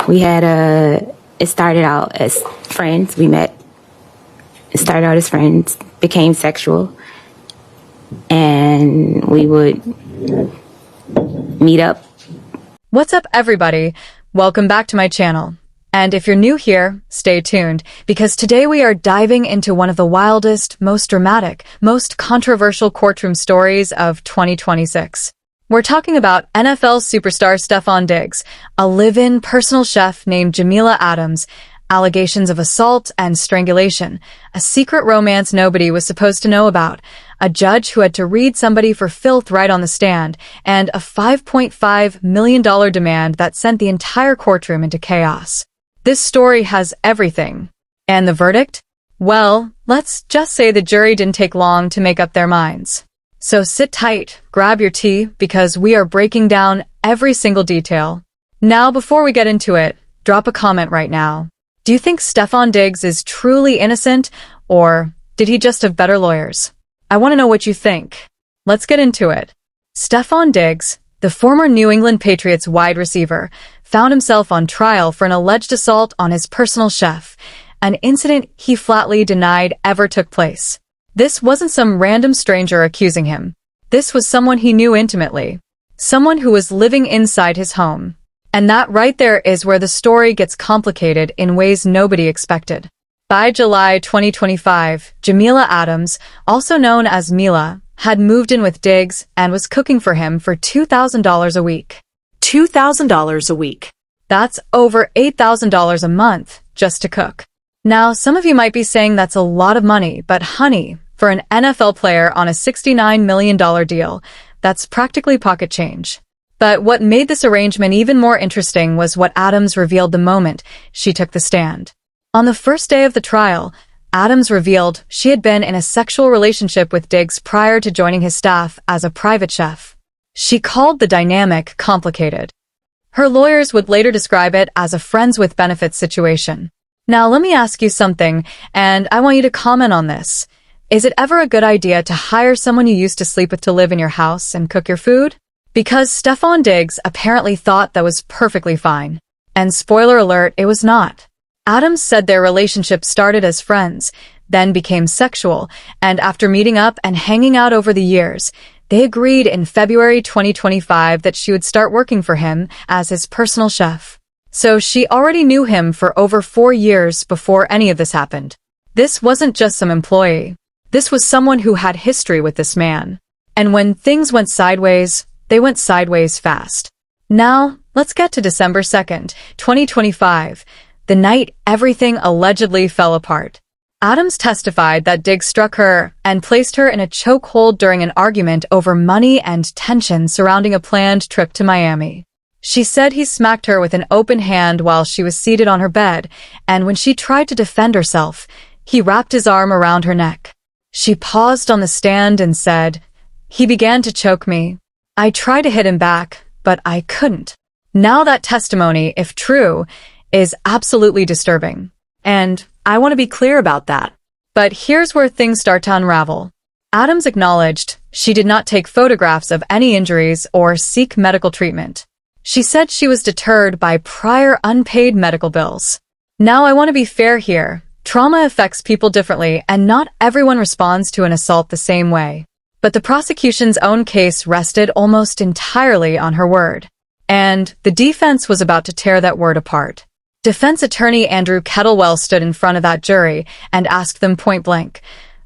It started out as friends. We met. It started out as friends, became sexual, and we would meet up. What's up, everybody? Welcome back to my channel. And if you're new here, stay tuned, because today we are diving into one of the wildest, most dramatic, most controversial courtroom stories of 2026. We're talking about NFL superstar Stefon Diggs, a live-in personal chef named Jamila Adams, allegations of assault and strangulation, a secret romance nobody was supposed to know about, a judge who had to read somebody for filth right on the stand, and a $5.5 million demand that sent the entire courtroom into chaos. This story has everything. And the verdict? Well, let's just say the jury didn't take long to make up their minds. So sit tight, grab your tea, because we are breaking down every single detail. Now, before we get into it, drop a comment right now. Do you think Stefon Diggs is truly innocent, or did he just have better lawyers? I want to know what you think. Let's get into it. Stefon Diggs, the former New England Patriots wide receiver, found himself on trial for an alleged assault on his personal chef, an incident he flatly denied ever took place. This wasn't some random stranger accusing him. This was someone he knew intimately, someone who was living inside his home. And that right there is where the story gets complicated in ways nobody expected. By July 2025, Jamila Adams, also known as Mila, had moved in with Diggs and was cooking for him for $2,000 a week. $2,000 a week. That's over $8,000 a month just to cook. Now, some of you might be saying that's a lot of money, but honey, for an NFL player on a $69 million deal, that's practically pocket change. But what made this arrangement even more interesting was what Adams revealed the moment she took the stand. On the first day of the trial, Adams revealed she had been in a sexual relationship with Diggs prior to joining his staff as a private chef. She called the dynamic complicated. Her lawyers would later describe it as a friends with benefits situation. Now let me ask you something, and I want you to comment on this. Is it ever a good idea to hire someone you used to sleep with to live in your house and cook your food? Because Stefon Diggs apparently thought that was perfectly fine. And spoiler alert, it was not. Adams said their relationship started as friends, then became sexual, and after meeting up and hanging out over the years, they agreed in February 2025 that she would start working for him as his personal chef. So she already knew him for over 4 years before any of this happened. This wasn't just some employee. This was someone who had history with this man. And when things went sideways, they went sideways fast. Now, let's get to December 2nd, 2025, the night everything allegedly fell apart. Adams testified that Diggs struck her and placed her in a chokehold during an argument over money and tension surrounding a planned trip to Miami. She said he smacked her with an open hand while she was seated on her bed, and when she tried to defend herself, he wrapped his arm around her neck. She paused on the stand and said, "He began to choke me. I tried to hit him back, but I couldn't." Now that testimony, if true, is absolutely disturbing. And I want to be clear about that. But here's where things start to unravel. Adams acknowledged she did not take photographs of any injuries or seek medical treatment. She said she was deterred by prior unpaid medical bills. Now I want to be fair here. Trauma affects people differently, and not everyone responds to an assault the same way. But the prosecution's own case rested almost entirely on her word. And the defense was about to tear that word apart. Defense attorney Andrew Kettlewell stood in front of that jury and asked them point blank,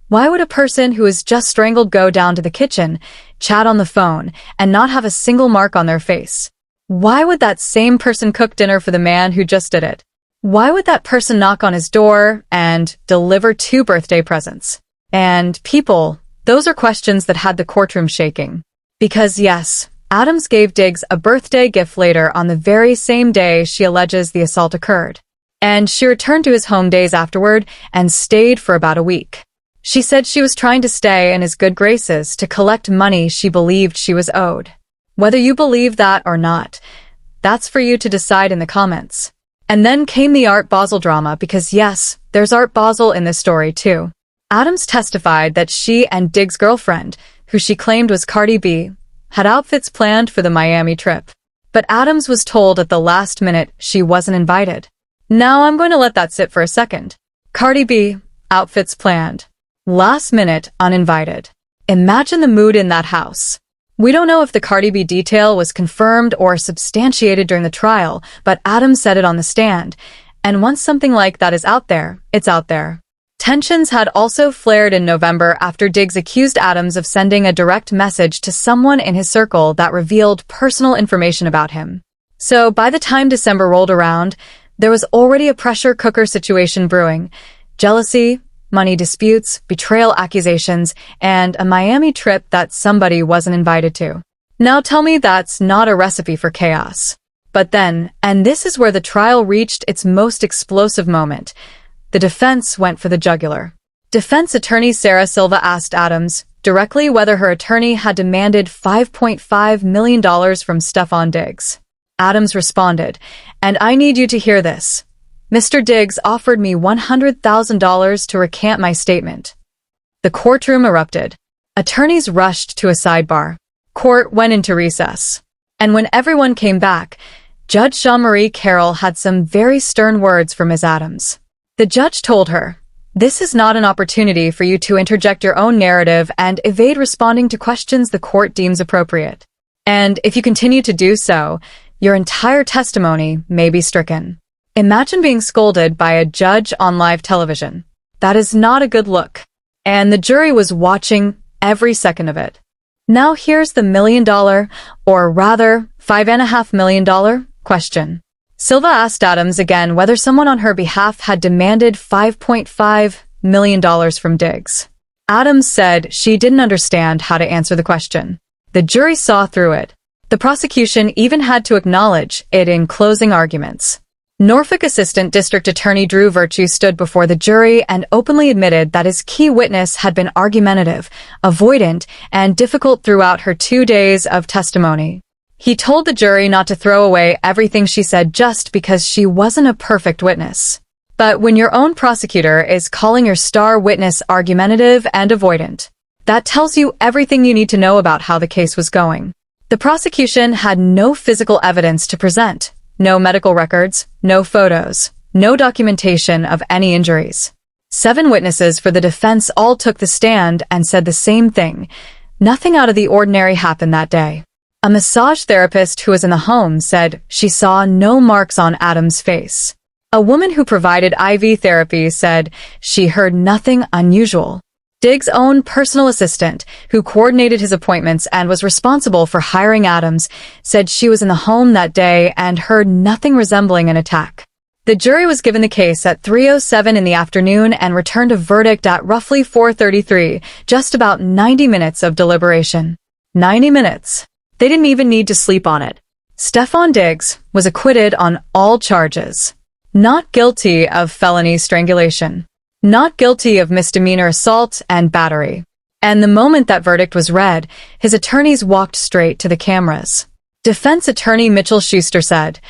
why would a person who is just strangled go down to the kitchen, chat on the phone, and not have a single mark on their face? Why would that same person cook dinner for the man who just did it? Why would that person knock on his door and deliver 2 birthday presents? And people, those are questions that had the courtroom shaking. Because yes, Adams gave Diggs a birthday gift later on the very same day she alleges the assault occurred. And she returned to his home days afterward and stayed for about a week. She said she was trying to stay in his good graces to collect money she believed she was owed. Whether you believe that or not, that's for you to decide in the comments. And then came the Art Basel drama, because yes, there's Art Basel in this story too. Adams testified that she and Diggs' girlfriend, who she claimed was Cardi B, had outfits planned for the Miami trip. but Adams was told at the last minute she wasn't invited. Now I'm going to let that sit for a second. Cardi B, outfits planned. Last minute, uninvited. Imagine the mood in that house. We don't know if the Cardi B detail was confirmed or substantiated during the trial, but Adams said it on the stand. And once something like that is out there, it's out there. Tensions had also flared in November after Diggs accused Adams of sending a direct message to someone in his circle that revealed personal information about him. So by the time December rolled around, there was already a pressure cooker situation brewing. Jealousy, money disputes, betrayal accusations, and a Miami trip that somebody wasn't invited to. Now tell me that's not a recipe for chaos. But then, and this is where the trial reached its most explosive moment, the defense went for the jugular. Defense attorney Sarah Silva asked Adams directly whether her attorney had demanded $5.5 million from Stefon Diggs. Adams responded, "And I need you to hear this. Mr. Diggs offered me $100,000 to recant my statement." The courtroom erupted. Attorneys rushed to a sidebar. Court went into recess. And when everyone came back, Judge Jean-Marie Carroll had some very stern words for Ms. Adams. The judge told her, "This is not an opportunity for you to interject your own narrative and evade responding to questions the court deems appropriate. And if you continue to do so, your entire testimony may be stricken." Imagine being scolded by a judge on live television. That is not a good look. And the jury was watching every second of it. Now here's the $1 million, or rather $5.5 million question. Silva asked Adams again whether someone on her behalf had demanded $5.5 million from Diggs. Adams said she didn't understand how to answer the question. The jury saw through it. The prosecution even had to acknowledge it in closing arguments. Norfolk Assistant District Attorney Drew Virtue stood before the jury and openly admitted that his key witness had been argumentative, avoidant, and difficult throughout her 2 days of testimony. He told the jury not to throw away everything she said just because she wasn't a perfect witness. But when your own prosecutor is calling your star witness argumentative and avoidant, that tells you everything you need to know about how the case was going. The prosecution had no physical evidence to present. No medical records, no photos, no documentation of any injuries. 7 witnesses for the defense all took the stand and said the same thing. Nothing out of the ordinary happened that day. A massage therapist who was in the home said she saw no marks on Adams' face. A woman who provided IV therapy said she heard nothing unusual. Diggs' own personal assistant, who coordinated his appointments and was responsible for hiring Adams, said she was in the home that day and heard nothing resembling an attack. The jury was given the case at 3:07 in the afternoon and returned a verdict at roughly 4:33, just about 90 minutes of deliberation. 90 minutes. They didn't even need to sleep on it. Stefon Diggs was acquitted on all charges. Not guilty of felony strangulation. Not guilty of misdemeanor assault and battery. And the moment that verdict was read, his attorneys walked straight to the cameras. Defense attorney Mitchell Schuster said,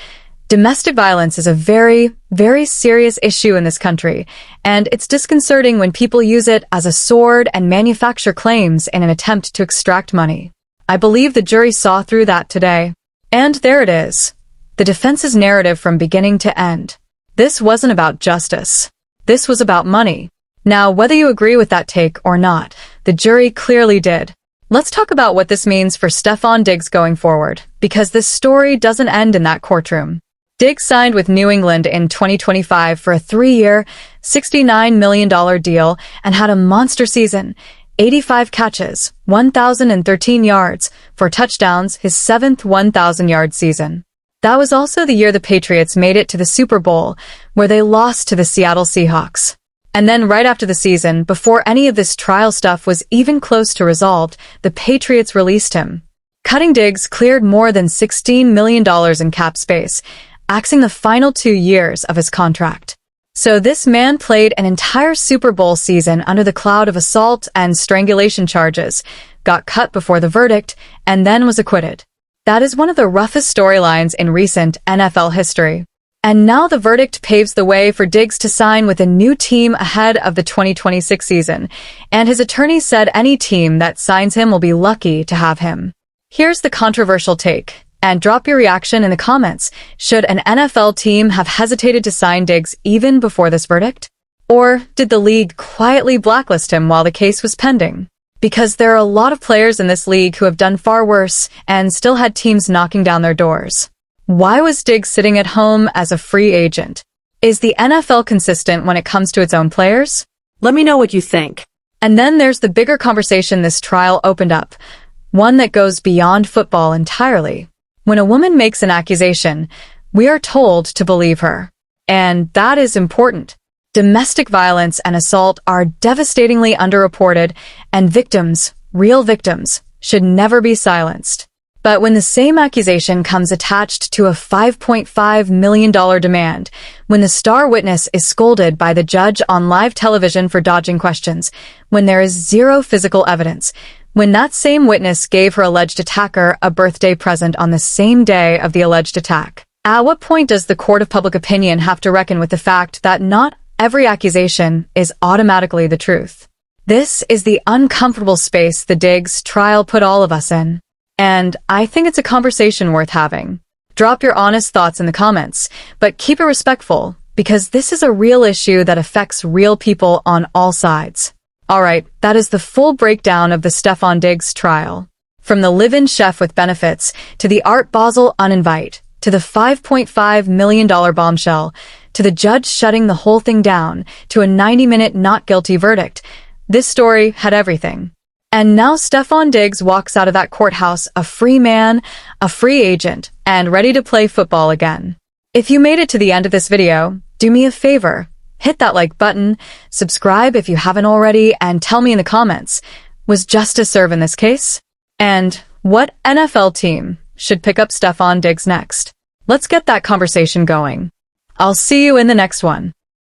"Domestic violence is a very, very serious issue in this country, and it's disconcerting when people use it as a sword and manufacture claims in an attempt to extract money. I believe the jury saw through that today." And there it is. The defense's narrative from beginning to end. This wasn't about justice. This was about money. Now, whether you agree with that take or not, the jury clearly did. Let's talk about what this means for Stefon Diggs going forward, because this story doesn't end in that courtroom. Diggs signed with New England in 2025 for a 3-year, $69 million deal and had a monster season. 85 catches, 1,013 yards, 4 touchdowns, his 7th 1,000-yard season. That was also the year the Patriots made it to the Super Bowl, where they lost to the Seattle Seahawks. And then right after the season, before any of this trial stuff was even close to resolved, the Patriots released him. Cutting Diggs cleared more than $16 million in cap space, axing the final 2 years of his contract. So this man played an entire Super Bowl season under the cloud of assault and strangulation charges, got cut before the verdict, and then was acquitted. That is one of the roughest storylines in recent NFL history. And now the verdict paves the way for Diggs to sign with a new team ahead of the 2026 season, and his attorney said any team that signs him will be lucky to have him. Here's the controversial take. And drop your reaction in the comments. Should an NFL team have hesitated to sign Diggs even before this verdict? Or did the league quietly blacklist him while the case was pending? Because there are a lot of players in this league who have done far worse and still had teams knocking down their doors. Why was Diggs sitting at home as a free agent? Is the NFL consistent when it comes to its own players? Let me know what you think. And then there's the bigger conversation this trial opened up, one that goes beyond football entirely. When a woman makes an accusation, we are told to believe her. And that is important. Domestic violence and assault are devastatingly underreported, and victims, real victims, should never be silenced. But when the same accusation comes attached to a $5.5 million demand, when the star witness is scolded by the judge on live television for dodging questions, when there is zero physical evidence, when that same witness gave her alleged attacker a birthday present on the same day of the alleged attack, at what point does the court of public opinion have to reckon with the fact that not every accusation is automatically the truth? This is the uncomfortable space the Diggs trial put all of us in. And I think it's a conversation worth having. Drop your honest thoughts in the comments, but keep it respectful, because this is a real issue that affects real people on all sides. Alright, that is the full breakdown of the Stefon Diggs trial. From the live-in chef with benefits, to the Art Basel uninvite, to the $5.5 million bombshell, to the judge shutting the whole thing down, to a 90-minute not guilty verdict. This story had everything. And now Stefon Diggs walks out of that courthouse a free man, a free agent, and ready to play football again. If you made it to the end of this video, do me a favor. Hit that like button, subscribe if you haven't already, and tell me in the comments, was justice served in this case? And what NFL team should pick up Stefon Diggs next? Let's get that conversation going. I'll see you in the next one.